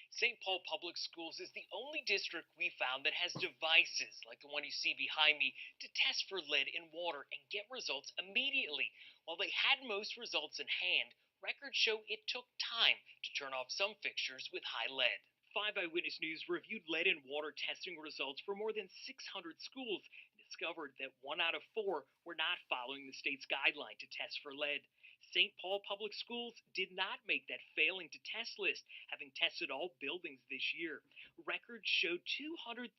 St. Paul Public Schools is the only district we found that has devices like the one you see behind me to test for lead in water and get results immediately. While they had most results in hand, records show it took time to turn off some fixtures with high lead. 5 Eyewitness News reviewed lead and water testing results for more than 600 schools and discovered that 1 out of 4 were not following the state's guideline to test for lead. St. Paul Public Schools did not make that failing to test list, having tested all buildings this year. Records showed 233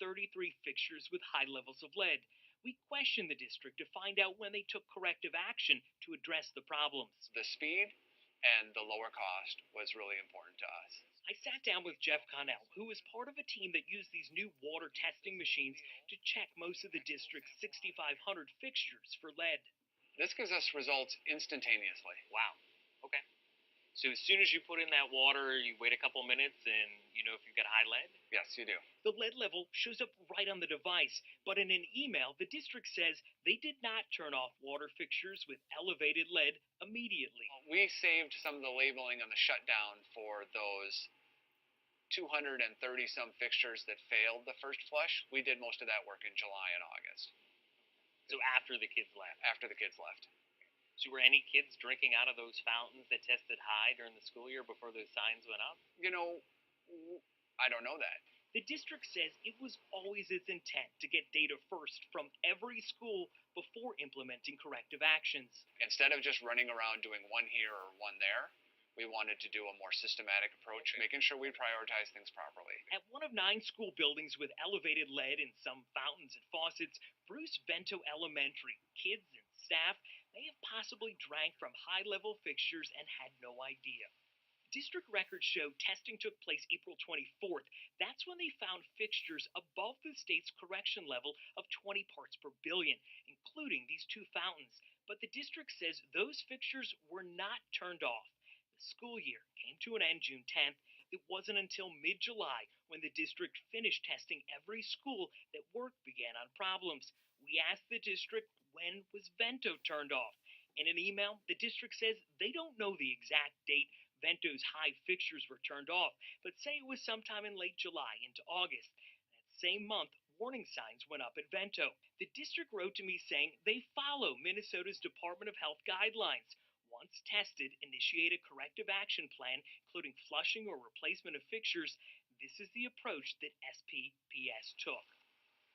fixtures with high levels of lead. We questioned the district to find out when they took corrective action to address the problems. The speed and the lower cost was really important to us. I sat down with Jeff Connell, who was part of a team that used these new water testing machines to check most of the district's 6,500 fixtures for lead. This gives us results instantaneously. Wow. Okay. So as soon as you put in that water, you wait a couple minutes and you know if you've got high lead? Yes, you do. The lead level shows up right on the device, but in an email, the district says they did not turn off water fixtures with elevated lead immediately. We saved some of the labeling on the shutdown for those 230 some fixtures that failed the first flush. We did most of that work in July and August. So after the kids left? After the kids left. So were any kids drinking out of those fountains that tested high during the school year before those signs went up? You know, I don't know that. The district says it was always its intent to get data first from every school before implementing corrective actions. Instead of just running around doing one here or one there, we wanted to do a more systematic approach, making sure we prioritize things properly. At one of 9 school buildings with elevated lead in some fountains and faucets, Bruce Vento Elementary, kids and staff may have possibly drank from high-level fixtures and had no idea. District records show testing took place April 24th. That's when they found fixtures above the state's correction level of 20 parts per billion, including these 2 fountains. But the district says those fixtures were not turned off. The school year came to an end June 10th. It wasn't until mid-July when the district finished testing every school that work began on problems. We asked the district when was Vento turned off. In an email, the district says they don't know the exact date Vento's high fixtures were turned off, but say it was sometime in late July into August. That same month, warning signs went up at Vento. The district wrote to me saying they follow Minnesota's Department of Health guidelines. Once tested, initiate a corrective action plan, including flushing or replacement of fixtures. This is the approach that SPPS took.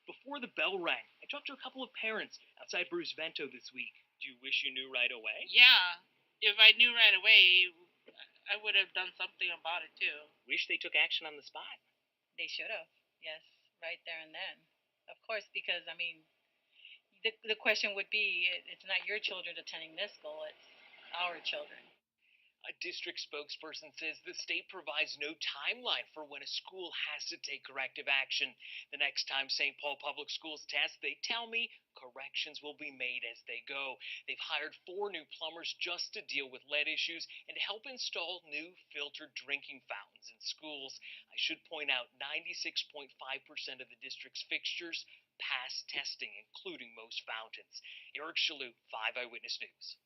Before the bell rang, I talked to a couple of parents outside Bruce Vento this week. Do you wish you knew right away? Yeah, if I knew right away, I would have done something about it too. Wish they took action on the spot. They should have, yes, right there and then. Of course, because, I mean, the question would be, it's not your children attending this school, it's our children. A district spokesperson says the state provides no timeline for when a school has to take corrective action. The next time St. Paul Public Schools test, they tell me corrections will be made as they go. They've hired 4 new plumbers just to deal with lead issues and to help install new filtered drinking fountains in schools. I should point out 96.5% of the district's fixtures pass testing, including most fountains. Eric Shalhoub, 5 Eyewitness News.